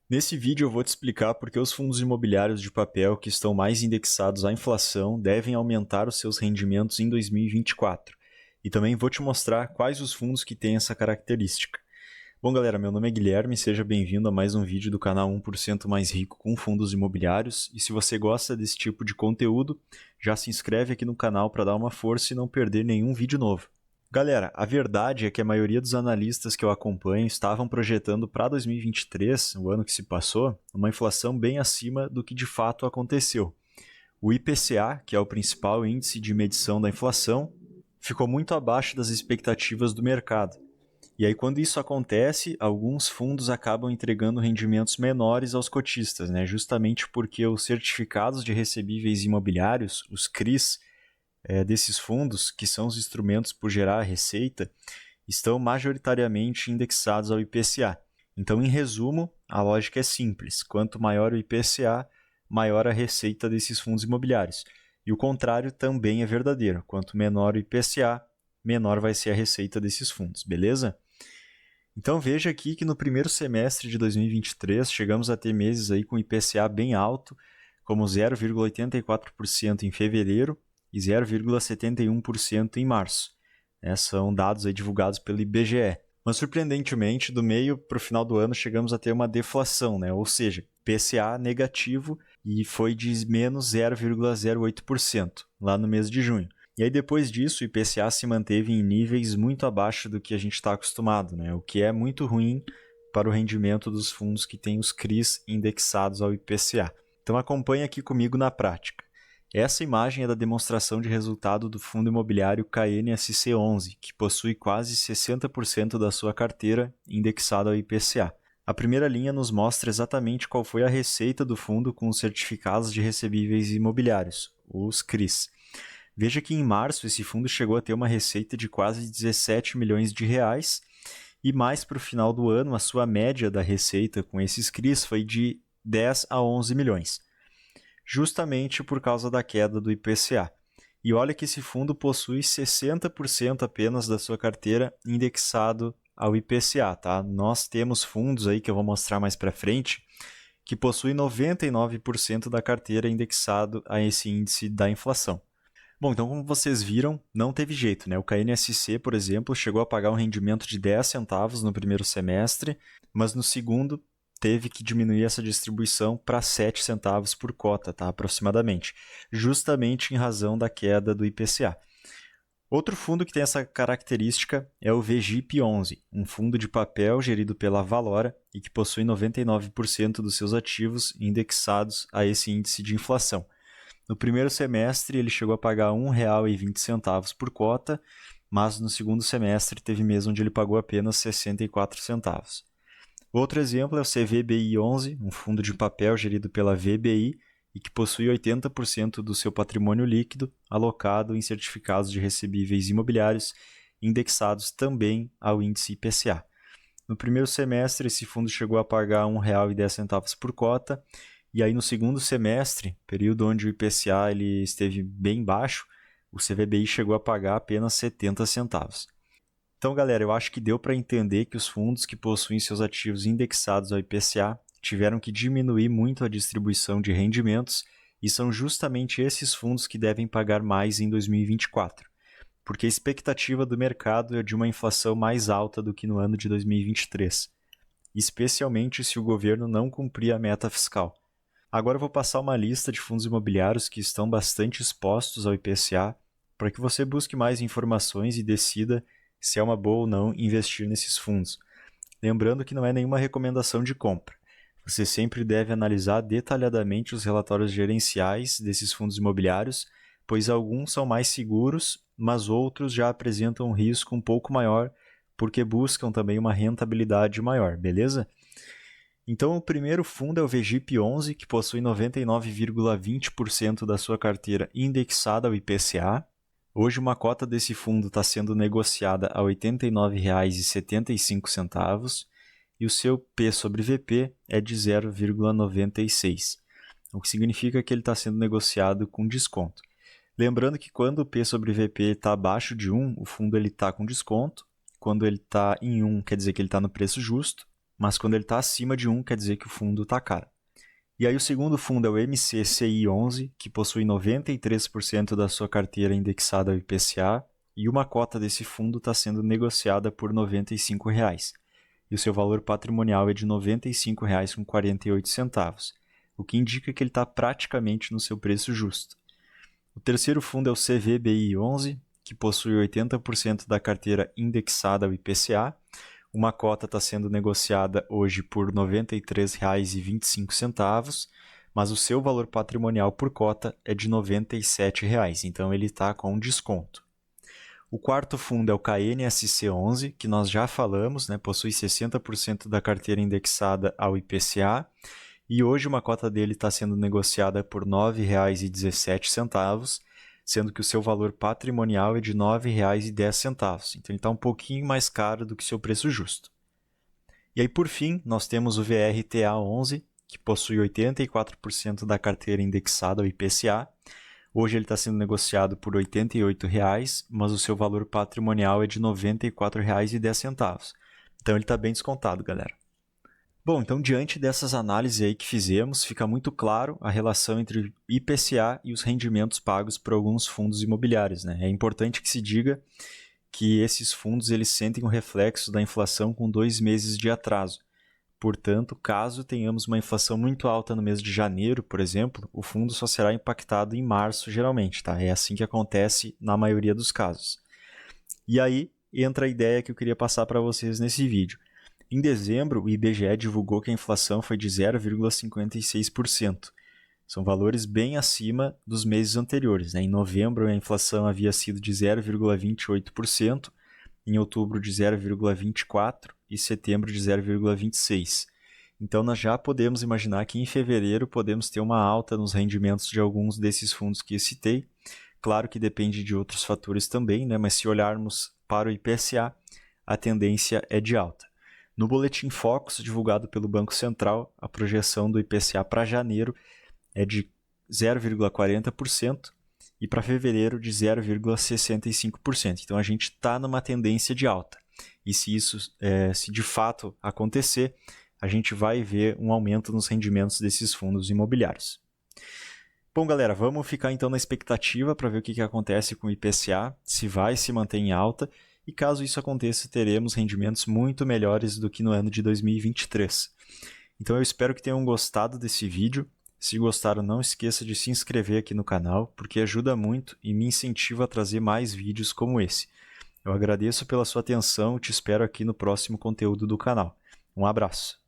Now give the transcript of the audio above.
Nesse vídeo eu vou te explicar por que os fundos imobiliários de papel que estão mais indexados à inflação devem aumentar os seus rendimentos em 2024. E também vou te mostrar quais os fundos que têm essa característica. Bom galera, meu nome é Guilherme, seja bem-vindo a mais um vídeo do canal 1% Mais Rico com fundos imobiliários. E se você gosta desse tipo de conteúdo, já se inscreve aqui no canal para dar uma força e não perder nenhum vídeo novo. Galera, a verdade é que a maioria dos analistas que eu acompanho estavam projetando para 2023, o ano que se passou, uma inflação bem acima do que de fato aconteceu. O IPCA, que é o principal índice de medição da inflação, ficou muito abaixo das expectativas do mercado. E aí, quando isso acontece, alguns fundos acabam entregando rendimentos menores aos cotistas, justamente porque os certificados de recebíveis imobiliários, os CRIs, desses fundos, que são os instrumentos por gerar receita, estão majoritariamente indexados ao IPCA. Então, em resumo, a lógica é simples. Quanto maior o IPCA, maior a receita desses fundos imobiliários. E o contrário também é verdadeiro. Quanto menor o IPCA, menor vai ser a receita desses fundos, beleza? Então veja aqui que no primeiro semestre de 2023 chegamos a ter meses aí com IPCA bem alto, como 0,84% em fevereiro e 0,71% em março. São dados aí divulgados pelo IBGE. Mas surpreendentemente, do meio para o final do ano chegamos a ter uma deflação, ou seja, IPCA negativo, e foi de menos 0,08% lá no mês de junho. E aí depois disso o IPCA se manteve em níveis muito abaixo do que a gente está acostumado, o que é muito ruim para o rendimento dos fundos que têm os CRIs indexados ao IPCA. Então acompanhe aqui comigo na prática. Essa imagem é da demonstração de resultado do fundo imobiliário KNSC11, que possui quase 60% da sua carteira indexada ao IPCA. A primeira linha nos mostra exatamente qual foi a receita do fundo com os certificados de recebíveis imobiliários, os CRIs. Veja que em março esse fundo chegou a ter uma receita de quase 17 milhões de reais e mais para o final do ano a sua média da receita com esses CRIs foi de 10 a 11 milhões. Justamente por causa da queda do IPCA. E olha que esse fundo possui 60% apenas da sua carteira indexado ao IPCA, tá? Nós temos fundos aí que eu vou mostrar mais para frente que possuem 99% da carteira indexado a esse índice da inflação. Bom, então como vocês viram, não teve jeito, O KNSC, por exemplo, chegou a pagar um rendimento de 10 centavos no primeiro semestre, mas no segundo teve que diminuir essa distribuição para 7 centavos por cota, tá? Aproximadamente, justamente em razão da queda do IPCA. Outro fundo que tem essa característica é o VGIP11, um fundo de papel gerido pela Valora e que possui 99% dos seus ativos indexados a esse índice de inflação. No primeiro semestre, ele chegou a pagar R$ 1,20 por cota, mas no segundo semestre teve mês onde ele pagou apenas 64 centavos. Outro exemplo é o CVBI11, um fundo de papel gerido pela VBI e que possui 80% do seu patrimônio líquido alocado em certificados de recebíveis imobiliários indexados também ao índice IPCA. No primeiro semestre, esse fundo chegou a pagar R$ 1,10 por cota, e aí no segundo semestre, período onde o IPCA ele esteve bem baixo, o CVBI chegou a pagar apenas 70 centavos. Então, galera, eu acho que deu para entender que os fundos que possuem seus ativos indexados ao IPCA tiveram que diminuir muito a distribuição de rendimentos e são justamente esses fundos que devem pagar mais em 2024, porque a expectativa do mercado é de uma inflação mais alta do que no ano de 2023, especialmente se o governo não cumprir a meta fiscal. Agora eu vou passar uma lista de fundos imobiliários que estão bastante expostos ao IPCA para que você busque mais informações e decida se é uma boa ou não investir nesses fundos. Lembrando que não é nenhuma recomendação de compra. Você sempre deve analisar detalhadamente os relatórios gerenciais desses fundos imobiliários, pois alguns são mais seguros, mas outros já apresentam um risco um pouco maior, porque buscam também uma rentabilidade maior, beleza? Então, o primeiro fundo é o VGIP11, que possui 99,20% da sua carteira indexada ao IPCA. Hoje, uma cota desse fundo está sendo negociada a R$ 89,75 e o seu P sobre VP é de 0,96, o que significa que ele está sendo negociado com desconto. Lembrando que quando o P sobre VP está abaixo de 1, o fundo está com desconto. Quando ele está em 1, quer dizer que ele está no preço justo, mas quando ele está acima de 1, quer dizer que o fundo está caro. E aí o segundo fundo é o MCCI11, que possui 93% da sua carteira indexada ao IPCA, e uma cota desse fundo está sendo negociada por R$ 95, e o seu valor patrimonial é de R$ 95,48, o que indica que ele está praticamente no seu preço justo. O terceiro fundo é o CVBI11, que possui 80% da carteira indexada ao IPCA. Uma cota está sendo negociada hoje por R$ 93,25, mas o seu valor patrimonial por cota é de R$ 97, então ele está com desconto. O quarto fundo é o KNSC11, que nós já falamos, possui 60% da carteira indexada ao IPCA, e hoje uma cota dele está sendo negociada por R$ 9,17, sendo que o seu valor patrimonial é de R$ 9,10. Então ele está um pouquinho mais caro do que seu preço justo. E aí, por fim, nós temos o VRTA11, que possui 84% da carteira indexada ao IPCA. Hoje ele está sendo negociado por R$ 88, mas o seu valor patrimonial é de R$ 94,10. Então ele está bem descontado, galera. Bom, então diante dessas análises aí que fizemos, fica muito claro a relação entre o IPCA e os rendimentos pagos por alguns fundos imobiliários, É importante que se diga que esses fundos eles sentem o reflexo da inflação com 2 meses de atraso. Portanto, caso tenhamos uma inflação muito alta no mês de janeiro, por exemplo, o fundo só será impactado em março, geralmente, É assim que acontece na maioria dos casos. E aí entra a ideia que eu queria passar para vocês nesse vídeo. Em dezembro, o IBGE divulgou que a inflação foi de 0,56%. São valores bem acima dos meses anteriores. Em novembro, a inflação havia sido de 0,28%, em outubro de 0,24% e setembro de 0,26%. Então, nós já podemos imaginar que em fevereiro podemos ter uma alta nos rendimentos de alguns desses fundos que eu citei. Claro que depende de outros fatores também, mas se olharmos para o IPCA, a tendência é de alta. No Boletim Focus, divulgado pelo Banco Central, a projeção do IPCA para janeiro é de 0,40% e para fevereiro de 0,65%. Então, a gente está numa tendência de alta. E se isso se de fato acontecer, a gente vai ver um aumento nos rendimentos desses fundos imobiliários. Bom, galera, vamos ficar então na expectativa para ver o que acontece com o IPCA, se vai se manter em alta. E caso isso aconteça, teremos rendimentos muito melhores do que no ano de 2023. Então eu espero que tenham gostado desse vídeo. Se gostaram, não esqueça de se inscrever aqui no canal, porque ajuda muito e me incentiva a trazer mais vídeos como esse. Eu agradeço pela sua atenção e te espero aqui no próximo conteúdo do canal. Um abraço!